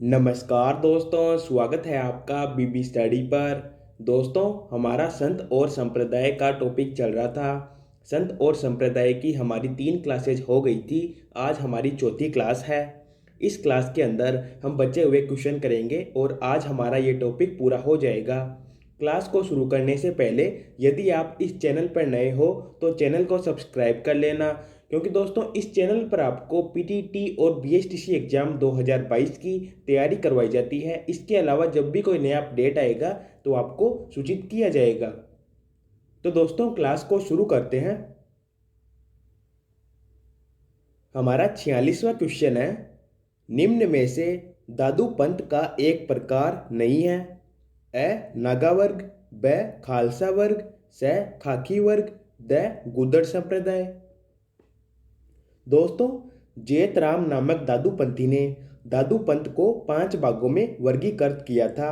नमस्कार दोस्तों, स्वागत है आपका बीबी स्टडी पर। दोस्तों, हमारा संत और संप्रदाय का टॉपिक चल रहा था। संत और संप्रदाय की हमारी 3 क्लासेज हो गई थी। आज हमारी चौथी क्लास है। इस क्लास के अंदर हम बचे हुए क्वेश्चन करेंगे और आज हमारा ये टॉपिक पूरा हो जाएगा। क्लास को शुरू करने से पहले यदि आप इस चैनल पर नए हो तो चैनल को सब्सक्राइब कर लेना, क्योंकि दोस्तों इस चैनल पर आपको पीटीटी और बीएसटीसी एग्जाम 2022 की तैयारी करवाई जाती है। इसके अलावा जब भी कोई नया अपडेट आएगा तो आपको सूचित किया जाएगा। तो दोस्तों क्लास को शुरू करते हैं। हमारा 46वां क्वेश्चन है, निम्न में से दादू पंथ का एक प्रकार नहीं है। नागा वर्ग, ब खालसा वर्ग, स खाकी वर्ग, द गुदड़ संप्रदाय। दोस्तों, जेतराम नामक दादूपंथी ने दादूपंथ को 5 भागों में वर्गीकृत किया था।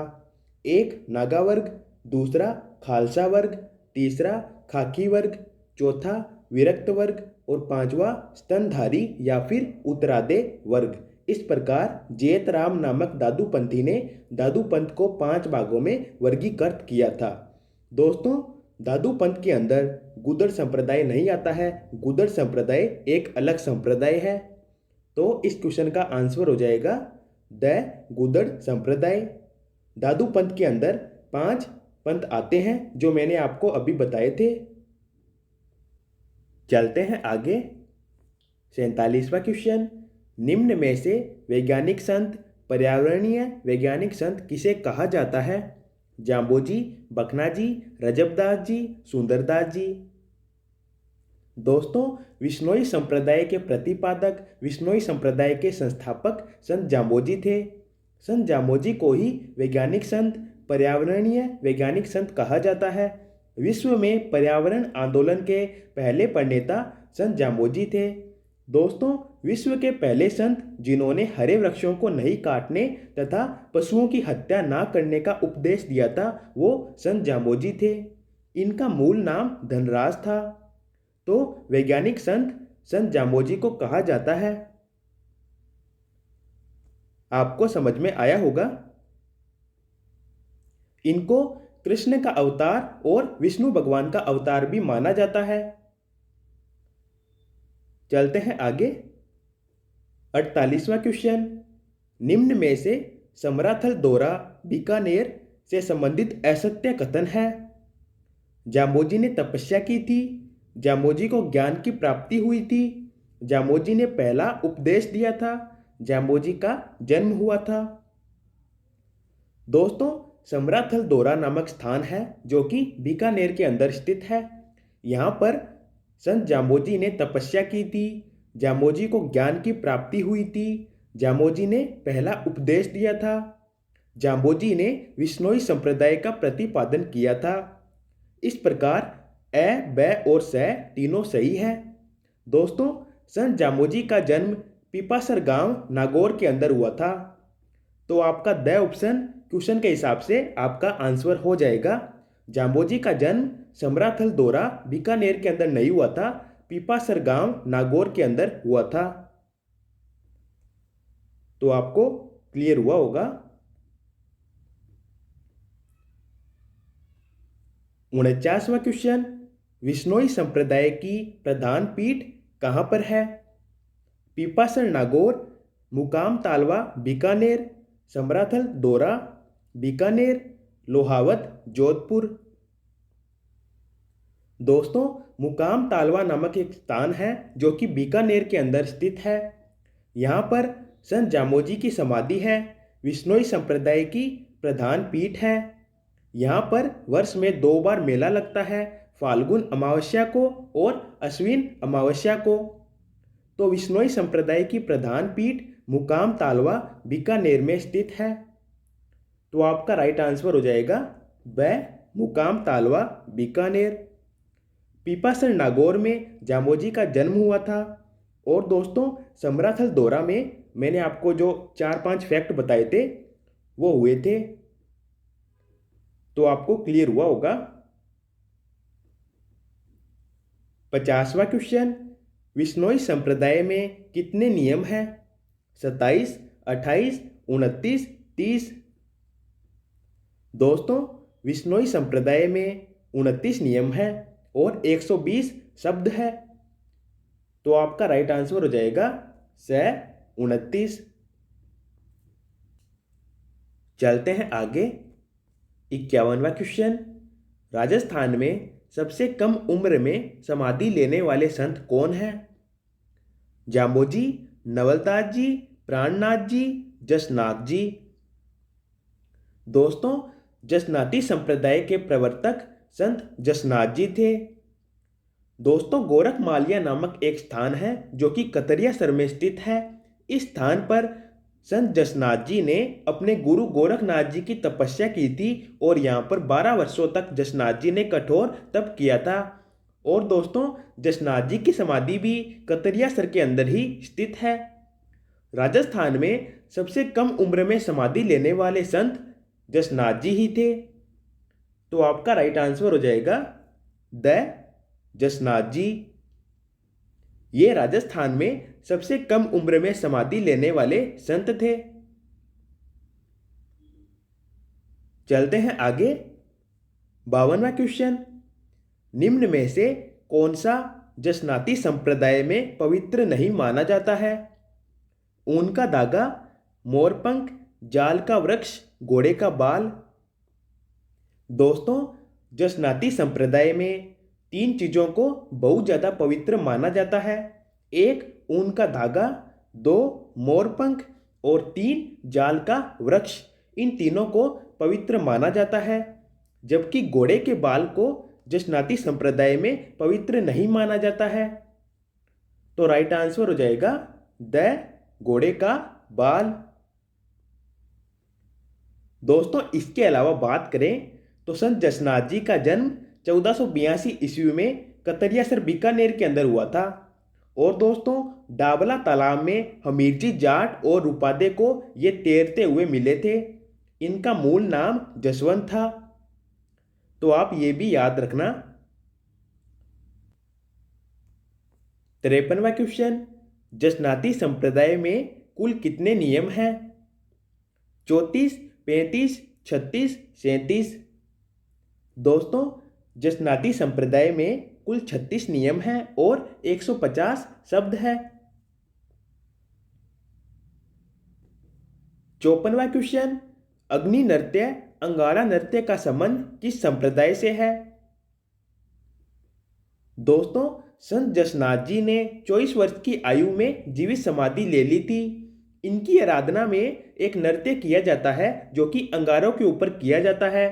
एक नागा वर्ग, दूसरा खालसा वर्ग, तीसरा खाकी वर्ग, चौथा विरक्त वर्ग और पांचवा स्तनधारी या फिर उत्तरादे वर्ग। इस प्रकार जेतराम नामक दादूपंथी ने दादूपंथ को 5 भागों में वर्गीकृत किया था। दोस्तों, दादू पंथ के अंदर गुदड़ संप्रदाय नहीं आता है। गुदड़ संप्रदाय एक अलग संप्रदाय है। तो इस क्वेश्चन का आंसर हो जाएगा द गुदड़ संप्रदाय। दादू पंथ के अंदर 5 पंथ आते हैं जो मैंने आपको अभी बताए थे। चलते हैं आगे। 47वां क्वेश्चन, निम्न में से वैज्ञानिक संत, पर्यावरणीय वैज्ञानिक संत किसे कहा जाता है? जाम्बोजी, बखनाजी, रजबदास जी, सुंदरदास जी। दोस्तों, विश्नोई संप्रदाय के प्रतिपादक, विश्नोई संप्रदाय के संस्थापक संत जाम्बोजी थे। संत जाम्बोजी को ही वैज्ञानिक संत, पर्यावरणीय वैज्ञानिक संत कहा जाता है। विश्व में पर्यावरण आंदोलन के पहले प्रणेता संत जाम्बोजी थे। दोस्तों, विश्व के पहले संत जिन्होंने हरे वृक्षों को नहीं काटने तथा पशुओं की हत्या ना करने का उपदेश दिया था वो संत जाम्बोजी थे। इनका मूल नाम धनराज था। तो वैज्ञानिक संत संत जाम्बोजी को कहा जाता है। आपको समझ में आया होगा। इनको कृष्ण का अवतार और विष्णु भगवान का अवतार भी माना जाता है। चलते हैं आगे। 48वां क्वेश्चन, निम्न में से समराथल दौरा बीकानेर से संबंधित असत्य कथन है। जाम्बोजी ने तपस्या की थी। जाम्बोजी को ज्ञान की प्राप्ति हुई थी। जाम्बोजी ने पहला उपदेश दिया था। जाम्बोजी का जन्म हुआ था। दोस्तों, समराथल दौरा नामक स्थान है जो कि बीकानेर के अंदर स्थित है। यहाँ पर संत जाम्बोजी ने तपस्या की थी। जाम्बोजी को ज्ञान की प्राप्ति हुई थी। जाम्बोजी ने पहला उपदेश दिया था। जाम्बोजी ने विश्नोई संप्रदाय का प्रतिपादन किया था। इस प्रकार ब और स तीनों सही है। दोस्तों, संत जाम्बोजी का जन्म पीपासर गांव नागौर के अंदर हुआ था। तो आपका द ऑप्शन क्वेश्चन के हिसाब से आपका आंसर हो जाएगा। जाम्बोजी का जन्म समराथल दौरा बीकानेर के अंदर नहीं हुआ था, पीपासर गांव नागौर के अंदर हुआ था। तो आपको क्लियर हुआ होगा। 49वां क्वेश्चन, विश्नोई संप्रदाय की प्रधान पीठ कहाँ पर है? पीपासर नागौर, मुकाम तालवा बीकानेर, समराथल दौरा बीकानेर, लोहावत जोधपुर। दोस्तों, मुकाम तालवा नामक एक स्थान है जो कि बीकानेर के अंदर स्थित है। यहाँ पर संत जाम्बोजी की समाधि है। विश्नोई संप्रदाय की प्रधान पीठ है। यहाँ पर वर्ष में 2 बार मेला लगता है, फाल्गुन अमावस्या को और अश्विन अमावस्या को। तो विश्नोई संप्रदाय की प्रधान पीठ मुकाम तालवा बीकानेर में स्थित है। तो आपका राइट आंसर हो जाएगा ब मुकाम तालवा बीकानेर। पीपासर नागौर में जाम्बोजी का जन्म हुआ था। और दोस्तों, समराथल दौरा में मैंने आपको जो 4-5 फैक्ट बताए थे वो हुए थे। तो आपको क्लियर हुआ होगा। 50वां क्वेश्चन, विश्नोई संप्रदाय में कितने नियम हैं? 27, 28, 29, 30। दोस्तों, विश्नोई संप्रदाय में 29 नियम हैं और 120 शब्द है। तो आपका राइट आंसर हो जाएगा 29। चलते हैं आगे। 51वां क्वेश्चन। राजस्थान में सबसे कम उम्र में समाधि लेने वाले संत कौन हैं? जाम्बोजी, नवलदास जी, प्राणनाथ जी, जसनाथ जी। दोस्तों, जसनाती संप्रदाय के प्रवर्तक संत जसनाथ जी थे। दोस्तों, गोरखमालिया नामक एक स्थान है जो कि कतरियासर में स्थित है। इस स्थान पर संत जसनाथ जी ने अपने गुरु गोरखनाथ जी की तपस्या की थी और यहाँ पर 12 वर्षों तक जसनाथ जी ने कठोर तप किया था। और दोस्तों, जसनाथ जी की समाधि भी कतरियासर के अंदर ही स्थित है। राजस्थान में सबसे कम उम्र में समाधि लेने वाले संत जसनाथ जी ही थे। तो आपका राइट आंसर हो जाएगा द जसनाथ जी। ये राजस्थान में सबसे कम उम्र में समाधि लेने वाले संत थे। चलते हैं आगे। 52वां क्वेश्चन। निम्न में से कौन सा जसनाती संप्रदाय में पवित्र नहीं माना जाता है? ऊन का धागा, मोरपंख, जाल का वृक्ष, घोड़े का बाल। दोस्तों, जसनाती संप्रदाय में 3 चीजों को बहुत ज्यादा पवित्र माना जाता है। 1 ऊन का धागा, 2 मोरपंख और 3 जाल का वृक्ष। इन तीनों को पवित्र माना जाता है, जबकि घोड़े के बाल को जसनाती संप्रदाय में पवित्र नहीं माना जाता है। तो राइट आंसर हो जाएगा द घोड़े का बाल। दोस्तों, इसके अलावा बात करें तो संत जसनाथ जी का जन्म 1482 ईस्वी में कतरियासर बीकानेर के अंदर हुआ था। और दोस्तों, डाबला तालाब में हमीरजी जाट और रूपादे को ये तैरते हुए मिले थे। इनका मूल नाम जसवंत था। तो आप ये भी याद रखना। 53वां क्वेश्चन। जसनाती संप्रदाय में कुल कितने नियम हैं? 34, 35, 36, 37। दोस्तों, जसनाती संप्रदाय में कुल 36 नियम हैं और 150 शब्द है। 54वां क्वेश्चन। अग्नि नृत्य अंगारा नृत्य का संबंध किस संप्रदाय से है? दोस्तों, संत जसनाथ जी ने 24 वर्ष की आयु में जीवित समाधि ले ली थी। इनकी आराधना में एक नृत्य किया जाता है जो कि अंगारों के ऊपर किया जाता है।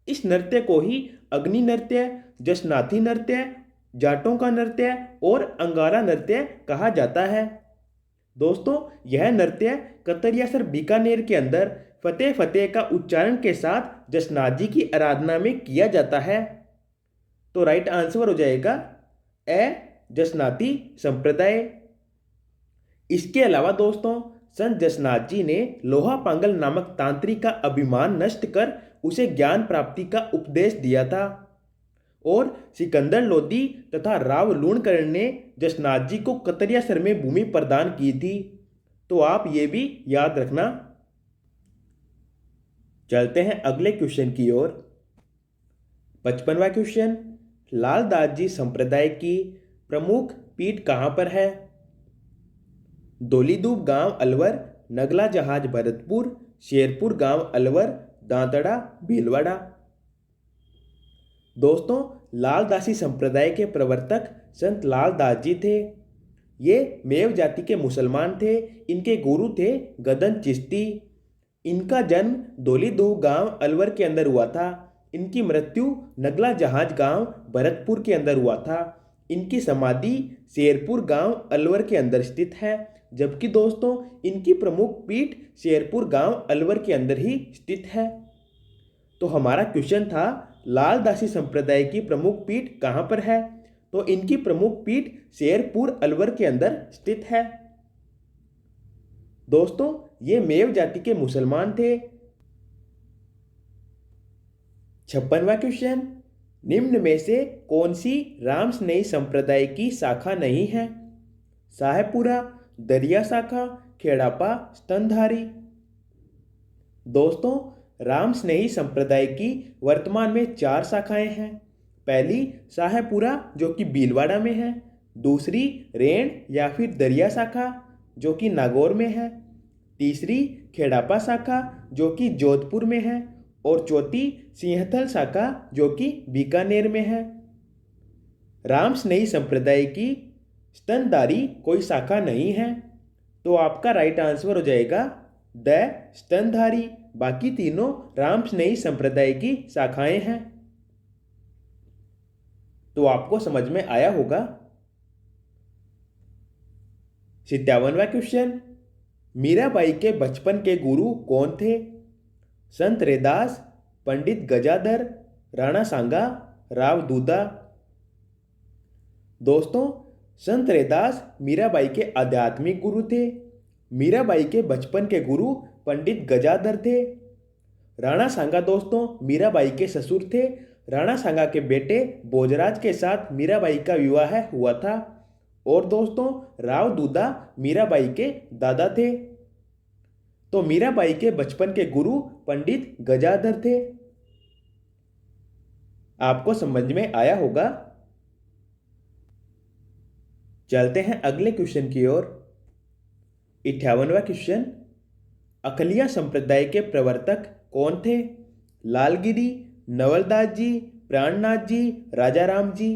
इस नृत्य को ही अग्नि नृत्य, जसनाथी नृत्य, जाटों का नृत्य और अंगारा नृत्य कहा जाता है। दोस्तों, यह नृत्य कतरियासर बीकानेर के अंदर फतेह फतेह का उच्चारण के साथ जसनाथ जी की आराधना में किया जाता है। तो राइट आंसर हो जाएगा ए जसनाती संप्रदाय। इसके अलावा दोस्तों, संत जसनाथ जी ने लोहा पांगल नामक तांत्रिक का अभिमान नष्ट कर उसे ज्ञान प्राप्ति का उपदेश दिया था। और सिकंदर लोदी तथा राव लूणकरण ने जसनाथ जी को कतरियासर में भूमि प्रदान की थी। तो आप ये भी याद रखना। चलते हैं अगले क्वेश्चन की ओर। 55वां क्वेश्चन। लालदास जी संप्रदाय की प्रमुख पीठ कहाँ पर है? दोलीदूब गांव अलवर, नगला जहाज भरतपुर, शेरपुर गांव अलवर, दांतड़ा भीलवाड़ा। दोस्तों, लालदासी संप्रदाय के प्रवर्तक संत लालदास जी थे। ये मेव जाति के मुसलमान थे। इनके गुरु थे गदन चिश्ती। इनका जन्म दोलीदूब गांव अलवर के अंदर हुआ था। इनकी मृत्यु नगला जहाज गांव भरतपुर के अंदर हुआ था। इनकी समाधि शेरपुर गांव अलवर के अंदर स्थित है, जबकि दोस्तों इनकी प्रमुख पीठ शेरपुर गांव अलवर के अंदर ही स्थित है। तो हमारा क्वेश्चन था लालदासी संप्रदाय की प्रमुख पीठ कहाँ पर है? तो इनकी प्रमुख पीठ शेरपुर अलवर के अंदर स्थित है। दोस्तों, ये मेव जाति के मुसलमान थे। 56वां क्वेश्चन। निम्न में से कौन सी रामस्नेही संप्रदाय की शाखा नहीं है? साहेबपुरा, दरिया शाखा, खेड़ापा, स्तनधारी। दोस्तों, राम स्नेही संप्रदाय की वर्तमान में 4 शाखाएं हैं। पहली साहेबपुरा जो कि भीलवाड़ा में है, दूसरी रेण या फिर दरिया शाखा जो कि नागौर में है, तीसरी खेड़ापा शाखा जो कि जोधपुर में है और चौथी सिंहथल शाखा जो कि बीकानेर में है। राम स्नेही संप्रदाय की स्तनधारी कोई शाखा नहीं है, तो आपका राइट आंसर हो जाएगा द स्तनधारी। बाकी तीनों राम स्नेही संप्रदाय की शाखाएं हैं। तो आपको समझ में आया होगा। 57वां क्वेश्चन, मीराबाई के बचपन के गुरु कौन थे? संत रैदास, पंडित गजाधर, राणा सांगा, राव दूधा। दोस्तों, संत रैदास मीराबाई के आध्यात्मिक गुरु थे। मीराबाई के बचपन के गुरु पंडित गजाधर थे। राणा सांगा दोस्तों मीराबाई के ससुर थे। राणा सांगा के बेटे भोजराज के साथ मीराबाई का विवाह हुआ था। और दोस्तों, राव दूधा मीराबाई के दादा थे। तो मीराबाई के बचपन के गुरु पंडित गजाधर थे। आपको समझ में आया होगा। चलते हैं अगले क्वेश्चन की ओर। 58वां क्वेश्चन, अकलिया संप्रदाय के प्रवर्तक कौन थे? लालगिरी, नवलदास जी, प्राणनाथ जी, राजा राम जी।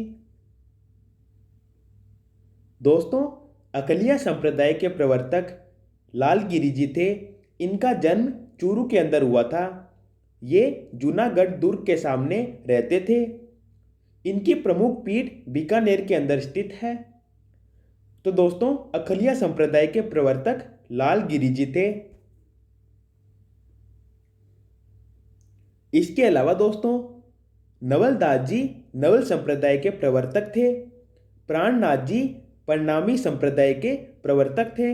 दोस्तों, अकलिया संप्रदाय के प्रवर्तक लालगिरी जी थे। इनका जन्म चूरू के अंदर हुआ था। ये जूनागढ़ दुर्ग के सामने रहते थे। इनकी प्रमुख पीठ बीकानेर के अंदर स्थित है। तो दोस्तों, अकलिया संप्रदाय के प्रवर्तक लालगिरी जी थे। इसके अलावा दोस्तों, नवलदास जी नवल संप्रदाय के प्रवर्तक थे। प्राणनाथ जी परनामी संप्रदाय के प्रवर्तक थे।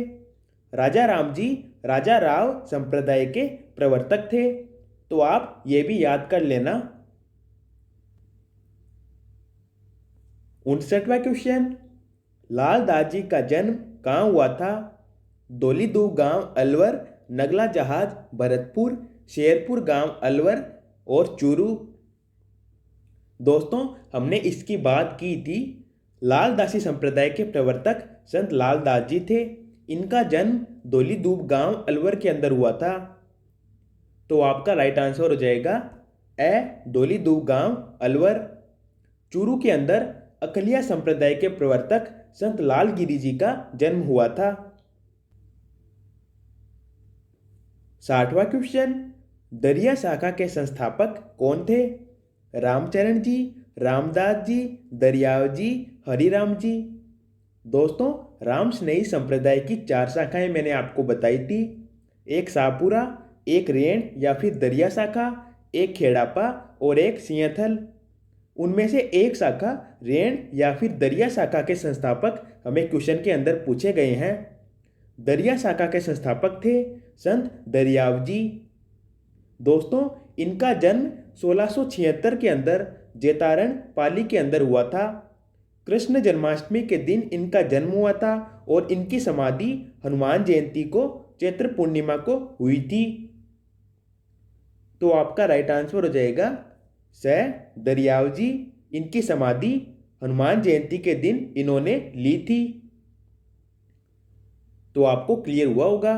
राजा राम जी राजा राव संप्रदाय के प्रवर्तक थे। तो आप ये भी याद कर लेना। 59वां क्वेश्चन, लालदास जी का जन्म कहाँ हुआ था? दोलीदू गांव अलवर, नगला जहाज भरतपुर, शेरपुर गांव अलवर और चूरू। दोस्तों, हमने इसकी बात की थी। लालदासी संप्रदाय के प्रवर्तक संत लालदास जी थे। इनका जन्म दोलीदूब गांव अलवर के अंदर हुआ था। तो आपका राइट आंसर हो जाएगा दोलीदूब गांव अलवर। चूरू के अंदर अकलिया संप्रदाय के प्रवर्तक संत लालगिरी जी का जन्म हुआ था। 60वां क्वेश्चन, दरिया शाखा के संस्थापक कौन थे? रामचरण जी, रामदास जी, दरियाव जी, हरिराम जी। दोस्तों, राम स्नेही संप्रदाय की 4 शाखाएं मैंने आपको बताई थी। एक शाहपुरा, एक रेण या फिर दरिया शाखा, एक खेड़ापा और एक सिंहथल। उनमें से एक शाखा रेण या फिर दरिया शाखा के संस्थापक हमें क्वेश्चन के अंदर पूछे गए हैं। दरिया शाखा के संस्थापक थे संत दरियाव जी। दोस्तों, इनका जन्म 1676 के अंदर जेतारण पाली के अंदर हुआ था। कृष्ण जन्माष्टमी के दिन इनका जन्म हुआ था और इनकी समाधि हनुमान जयंती को चैत्र पूर्णिमा को हुई थी। तो आपका राइट आंसर हो जाएगा दरियाव जी। इनकी समाधि हनुमान जयंती के दिन इन्होंने ली थी। तो आपको क्लियर हुआ होगा।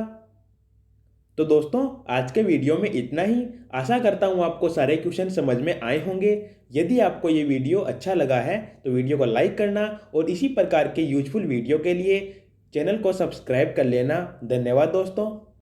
तो दोस्तों, आज के वीडियो में इतना ही। आशा करता हूँ आपको सारे क्वेश्चन समझ में आए होंगे। यदि आपको ये वीडियो अच्छा लगा है तो वीडियो को लाइक करना और इसी प्रकार के यूजफुल वीडियो के लिए चैनल को सब्सक्राइब कर लेना। धन्यवाद दोस्तों।